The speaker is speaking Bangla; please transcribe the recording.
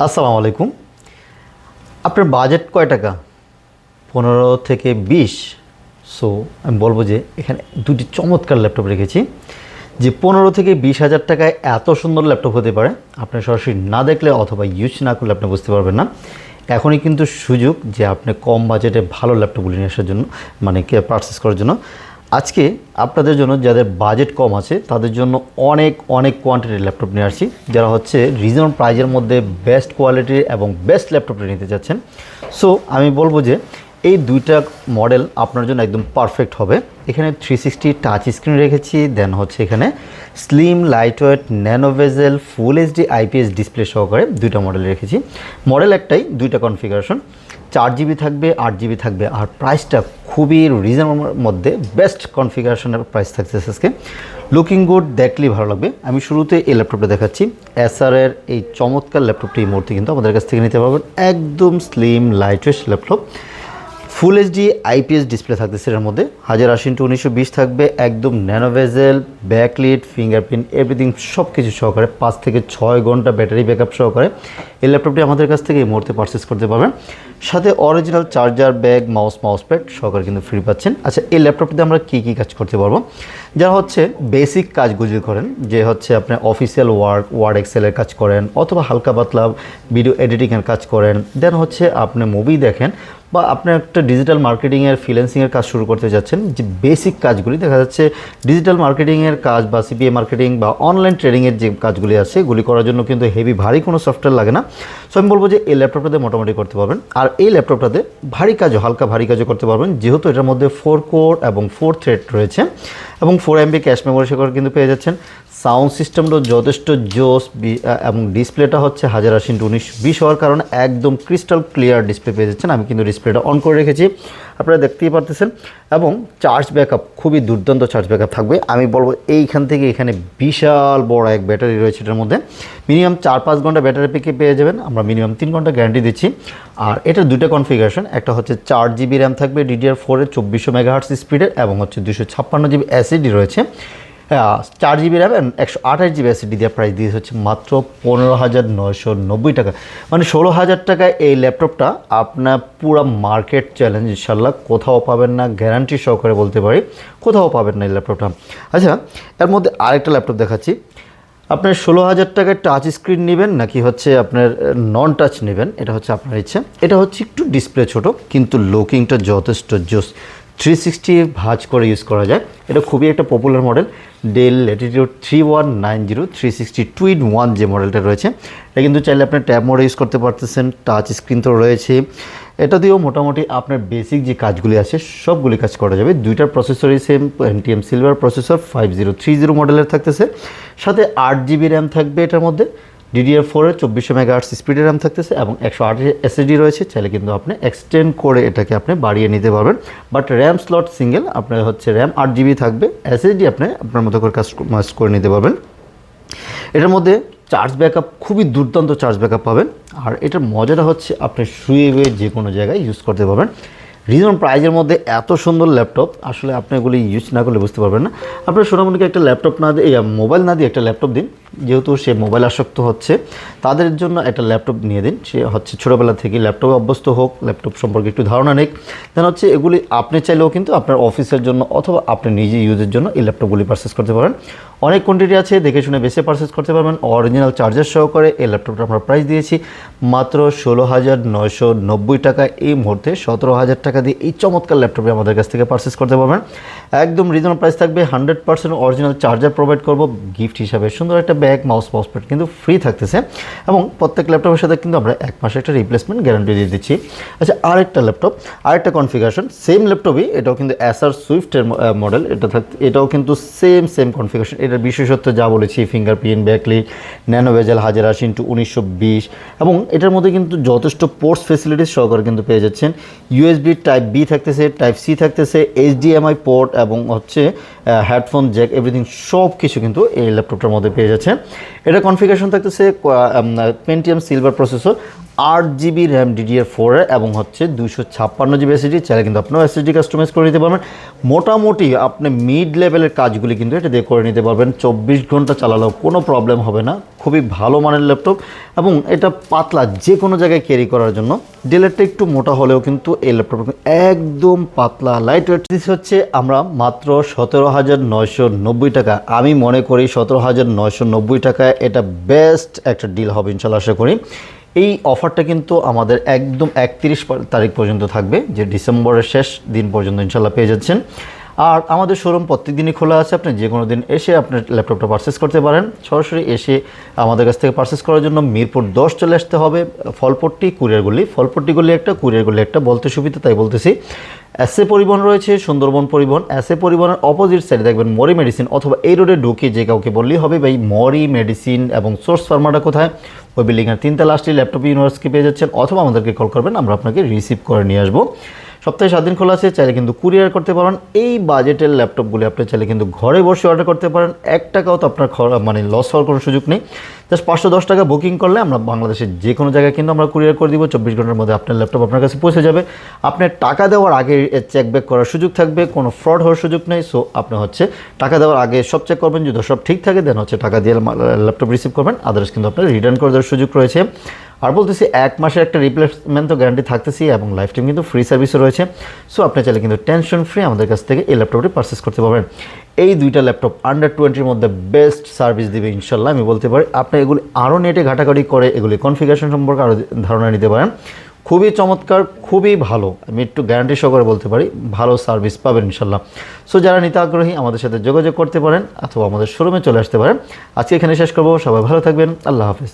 আসসালামু আলাইকুম। আপনার বাজেট কয় টাকা? 15 থেকে 20। সো আমি বলবো যে এখানে দুটি চমৎকার ল্যাপটপ রেখেছি, যে 15 থেকে 20 হাজার টাকায় এত সুন্দর ল্যাপটপ হতে পারে আপনি সরাসরি না দেখলে অথবা ইউজ না করলে আপনি বুঝতে পারবেন না। এখনই কিন্তু সুযোগ যে আপনি কম বাজেটে ভালো ল্যাপটপগুলি নিয়ে আসার জন্য, মানে পারচেস করার জন্য। আজকে আপনাদের জন্য যাদের বাজেট কম আছে তাদের জন্য অনেক অনেক কোয়ান্টিটির ল্যাপটপ নিয়ে আসছি, যারা হচ্ছে রিজনেবল প্রাইজের মধ্যে বেস্ট কোয়ালিটির এবং বেস্ট ল্যাপটপটা নিতে চাচ্ছেন। সো আমি বলবো যে এই দুইটা মডেল আপনার জন্য একদম পারফেক্ট হবে। এখানে 360 টাচ স্ক্রিন রেখেছি, দেন হচ্ছে এখানে slim lightweight nano bezel full HD IPS display সহকারে দুইটা মডেল রেখেছি। মডেল একটাই, দুইটা কনফিগারেশন, 4 জিবি থাকবে, 8 জিবি থাকবে, আর প্রাইসটা খুবই রিজনেবলের মধ্যে বেস্ট কনফিগারেশনের প্রাইস থাকছে আজকে। লুকিং গুড, দেখলেই ভালো লাগবে। আমি শুরুতে এই ল্যাপটপটা দেখাচ্ছি। এসারের এই চমৎকার ল্যাপটপটি এই মুহূর্তে কিন্তু আমাদের কাছ থেকে নিতে পারবেন। একদম slim lightweight laptop, full HD IPS display থাকতেছে, এর মধ্যে 1080x1920 থাকবে, একদম ন্যানোভেজেল, ব্যাকলিট, ফিঙ্গারপ্রিন্ট, এভরিথিং সব কিছু সহকারে 5 থেকে 6 ঘন্টা ব্যাটারি ব্যাকআপ সহকারে এই ল্যাপটপটি আমাদের কাছ থেকে এই মুহূর্তে পারচেস করতে পারবেন। সাথে original charger, bag, mouse pad সহকারে কিন্তু ফ্রি পাচ্ছেন। আচ্ছা, এই ল্যাপটপটিতে আমরা কী কী কাজ করতে পারবো? যারা হচ্ছে বেসিক কাজগুলি করেন, যে হচ্ছে আপনার অফিসিয়াল ওয়ার্ড এক্সেলের কাজ করেন, অথবা হালকা পাতলা ভিডিও এডিটিংয়ের কাজ করেন, দেন হচ্ছে আপনি মুভি দেখেন, বা আপনি একটা ডিজিটাল মার্কেটিংয়ের ফ্রিল্যান্সিংয়ের কাজ শুরু করতে যাচ্ছেন, যে বেসিক কাজগুলি দেখা যাচ্ছে ডিজিটাল মার্কেটিংয়ের কাজ বা সিপিএ মার্কেটিং বা অনলাইন ট্রেডিংয়ের যে কাজগুলি আছে, এগুলি করার জন্য কিন্তু হেভি ভারী কোনো সফটওয়্যার লাগে না। সো আমি বলবো যে এই ল্যাপটপটাতে মোটামুটি করতে পারবেন। আর এই ল্যাপটপটাতে ভারী কাজও, হালকা ভারী কাজও করতে পারবেন, যেহেতু এটার মধ্যে 4 কোর এবং 4 থ্রেড রয়েছে এবং 4 MB ক্যাশ মেমোরি সহকারে কিন্তু পেয়ে যাচ্ছেন। সাউন্ড সিস্টেমটাও যথেষ্ট জোস, এবং ডিসপ্লেটা হচ্ছে 1080x1920 হওয়ার কারণে একদম ক্রিস্টাল ক্লিয়ার ডিসপ্লে পেয়ে যাচ্ছেন। আমি কিন্তু ডিসপ্লেটা অন করে রেখেছি, আপনারা দেখতেই পারতেছেন। এবং চার্জ ব্যাকআপ খুবই দুর্দান্ত চার্জ ব্যাকআপ থাকবে। আমি বলবো এইখান থেকে এখানে বিশাল বড় এক ব্যাটারি রয়েছে, এটার মধ্যে মিনিমাম 4-5 ঘন্টা ব্যাটারি পিকে পেয়ে যাবেন। আমরা মিনিমাম 3 ঘন্টা গ্যারান্টি দিচ্ছি। আর এটার দুইটা কনফিগারেশন, একটা হচ্ছে 4 জিবি র্যাম থাকবে DDR4 এর 2400 মেগাহার্টজ স্পিডের, এবং হচ্ছে 256 জিবি এসএসডি রয়েছে। 4 জিবি র্যাম 128 জিবি এসএসডি দিয়ে প্রাইস দিয়ে হচ্ছে মাত্র 15,990 টাকা, মানে 16,000 টাকায় এই ল্যাপটপটা আপনার পুরো মার্কেট চ্যালেঞ্জ ইনশাল্লাহ কোথাও পাবেন না, গ্যারান্টি সহকারে বলতে পারি কোথাও পাবেন না এই ল্যাপটপটা। আচ্ছা, এর মধ্যে আরেকটা ল্যাপটপ দেখাচ্ছি। আপনার 16,000 টাকায় টাচ স্ক্রিন নেবেন নাকি হচ্ছে আপনার নন টাচ নেবেন, এটা হচ্ছে আপনার ইচ্ছে। এটা হচ্ছে একটু ডিসপ্লে ছোট, কিন্তু লুকিংটা যথেষ্ট জোস, 360 ভাঁজ করে ইউজ করা যায়। এটা খুবই একটা popular model, del Latitude 3190 360 2-in-1 যে মডেলটা রয়েছে, এটা কিন্তু চাইলে আপনি ট্যাব মোডে ইউজ করতে পারতেছেন। টাচ স্ক্রিন তো রয়েছে, এটা দিয়েও মোটামুটি আপনার বেসিক যে কাজগুলি আছে সবগুলি কাজ করা যাবে। দুইটার প্রসেসরই সেম Pentium সিলভার প্রসেসর 5030 মডেলের থাকতেছে। সাথে 8 জিবি র্যাম থাকবে এটার মধ্যে, DDR4 এর 2400 মেগাহার্টজ স্পিডের র্যাম থাকতেছে, এবং 128 এসএসডি রয়েছে। চাইলে কিন্তু আপনি এক্সটেন্ড করে এটাকে আপনি বাড়িয়ে নিতে পারবেন, বাট র্যাম স্লট সিঙ্গেল। আপনার হচ্ছে র্যাম 8 জিবি থাকবে, এসএসডি আপনি আপনার মতো করে কাস্টমাইজ করে নিতে পারবেন। এটার মধ্যে চার্জ ব্যাকআপ খুবই দুর্দান্ত চার্জ ব্যাকআপ পাবেন। আর এটার মজাটা হচ্ছে আপনি শুয়ে যে কোনো জায়গায় ইউজ করতে পারবেন। রিজনেবল প্রাইজের মধ্যে এত সুন্দর ল্যাপটপ আসলে আপনি এগুলি ইউজ না করলে বুঝতে পারবেন না। আপনার সোনামণিকে একটা ল্যাপটপ না দিয়ে, মোবাইল না দিয়ে একটা ল্যাপটপ দিন, যেহেতু সে মোবাইল আসক্ত হচ্ছে তাদের জন্য একটা ল্যাপটপ নিয়ে দিন। সে হচ্ছে ছোটোবেলা থেকে ল্যাপটপে অভ্যস্ত হোক, ল্যাপটপ সম্পর্কে একটু ধারণা নেই। দেন হচ্ছে এগুলি আপনি চাইলেও কিন্তু আপনার অফিসের জন্য অথবা আপনি নিজে ইউজের জন্য এই ল্যাপটপগুলি পারচেস করতে পারেন। অনেক কোয়ান্টিটি আছে, দেখে শুনে বেশি পারচেস করতে পারবেন। অরিজিনাল চার্জার সহকারে এই ল্যাপটপটা আমরা প্রাইস দিয়েছি মাত্র 16,990 টাকা। এই মুহূর্তে 17,000 টাকা দিয়ে এই চমৎকার ল্যাপটপে আমাদের কাছ থেকে পারচেস করতে পারবেন। একদম রিজনেবল প্রাইস থাকবে, 100% অরিজিনাল চার্জার প্রোভাইড করব গিফট হিসাবে। সুন্দর একটা ব্যাগ, মাউস প্যাড কিন্তু ফ্রি থাকতেছে, এবং প্রত্যেক ল্যাপটপের সাথে কিন্তু আমরা 1 মাসে একটা রিপ্লেসমেন্ট গ্যারান্টি দিয়ে দিচ্ছি। আচ্ছা, আরেকটা ল্যাপটপ, আরেকটা কনফিগারেশন, সেম ল্যাপটপই, এটাও কিন্তু Acer সুইফটের মডেল। এটাও কিন্তু সেম কনফিগারেশন। এটার বিশেষত্ব যা বলেছি, ফিঙ্গারপ্রিন্ট, ব্যাকলিট, ন্যানোভেজেল, 1080x1920, এবং এটার মধ্যে কিন্তু যথেষ্ট পোর্টস ফেসিলিটিস সহকারে কিন্তু পেয়ে যাচ্ছেন। USB টাইপ বি থাকতেছে, টাইপ সি থাকতেছে, HDMI পোর্ট, এবং হচ্ছে হেডফোন জ্যাক, এভরিথিং সব কিছু কিন্তু এই ল্যাপটপটার মধ্যে পেয়ে যাচ্ছে। এটা কনফিগারেশন থাকতেছে Pentium silver processor, 8 GB RAM DDR4 এর, এবং হচ্ছে 256 জিবি এসএসডি। চাইলে কিন্তু আপনার এসএসডি কাস্টমাইজ করে নিতে পারবেন। মোটামুটি আপনি মিড লেভেলের কাজগুলি কিন্তু এটা দিয়ে করে নিতে পারবেন। 24 ঘন্টা চালালেও কোনো প্রবলেম হবে না। খুবই ভালো মানের ল্যাপটপ এবং এটা পাতলা, যে কোনো জায়গায় ক্যারি করার জন্য। ডেলেরটা একটু মোটা হলেও কিন্তু এই ল্যাপটপ একদম পাতলা লাইট ওয়েট। হচ্ছে আমরা মাত্র 17,990 টাকা, আমি মনে করি 17,990 টাকায় এটা বেস্ট একটা ডিল হবে ইনশাল্লাহ, আশা করি। এই অফারটা কিন্তু আমাদের একদম 31 তারিখ পর্যন্ত থাকবে, যে ডিসেম্বরের শেষ দিন পর্যন্ত ইনশাল্লাহ পেয়ে যাচ্ছেন। আর আমাদের শোরুম প্রত্যেক দিনই খোলা আছে, আপনি যে কোনো দিন এসে আপনার ল্যাপটপটা পারচেস করতে পারেন। সরাসরি এসে আমাদের কাছ থেকে পারচেস করার জন্য মিরপুর 10 চলে আসতে হবে, ফলপট্টি কুরিয়ারগুলি, ফলপট্টিগুলি একটা, কুরিয়ারগুলি একটা, বলতে সুবিধা তাই বলতেছি। এসএ পরিবহন রয়েছে, সুন্দরবন পরিবহন। এসএ পরিবহনের অপোজিট সাইডে দেখবেন মরি মেডিসিন, অথবা এই রোডে ঢুকে যে কাউকে বললেই হবে ভাই মরি মেডিসিন এবং সোর্স ফার্মাটা কোথায়, ওই বিল্ডিংয়ের 3তলা আসলে ল্যাপটপ ইউনিভার্সিটি পেয়ে যাচ্ছেন, অথবা আমাদেরকে কল করবেন, আমরা আপনাকে রিসিভ করে নিয়ে আসবো। সপ্তাহে 7 দিন খোলা আছে, চাইলে কিন্তু কুরিয়ার করতে পারেন। এই বাজেটের ল্যাপটপগুলি আপনি চাইলে কিন্তু ঘরে বসে অর্ডার করতে পারেন, 1 টাকাও তো আপনার মানে লস হওয়ার কোনো সুযোগ নেই। জাস্ট 510 টাকা বুকিং করলে আমরা বাংলাদেশের যে কোনো জায়গায় কিন্তু আমরা কুরিয়ার করে দিব, 24 ঘন্টার মধ্যে আপনার ল্যাপটপ আপনার কাছে পৌঁছে যাবে। আপনার টাকা দেওয়ার আগে চেক ব্যাক করার সুযোগ থাকবে, কোনো ফ্রড হওয়ার সুযোগ নেই। সো আপনি হচ্ছে টাকা দেওয়ার আগে সব চেক করবেন, যদি সব ঠিক থাকে দেন হচ্ছে টাকা দিয়ে ল্যাপটপ রিসিভ করবেন, আদার্স কিন্তু আপনার রিটার্ন করে দেওয়ার সুযোগ রয়েছে। আর বলতেছি 1 মাসের একটা রিপ্লেসমেন্ট তো গ্যারান্টি থাকতেছি, এবং লাইফ টাইম কিন্তু ফ্রি সার্ভিসও রয়েছে। সো আপনি চাইলে কিন্তু টেনশন ফ্রি আমাদের কাছ থেকে এই ল্যাপটপটি পারচেস করতে পারবেন। এই দুইটা ল্যাপটপ আন্ডার 20-র মধ্যে বেস্ট সার্ভিস দিবে ইনশাল্লাহ, আমি বলতে পারি। আপনি এগুলি আরও নেটে ঘাটাঘাটি করে এগুলি কনফিগারেশন সম্পর্কে আরও ধারণা নিতে পারেন। খুবই চমৎকার, খুবই ভালো, আমি একটু গ্যারান্টি সহকারে বলতে পারি, ভালো সার্ভিস পাবেন ইনশাল্লাহ। সো যারা নিতে আগ্রহী আমাদের সাথে যোগাযোগ করতে পারেন, অথবা আমাদের শোরুমে চলে আসতে পারেন। আজকে এখানে শেষ করবো, সবাই ভালো থাকবেন, আল্লাহ হাফেজ।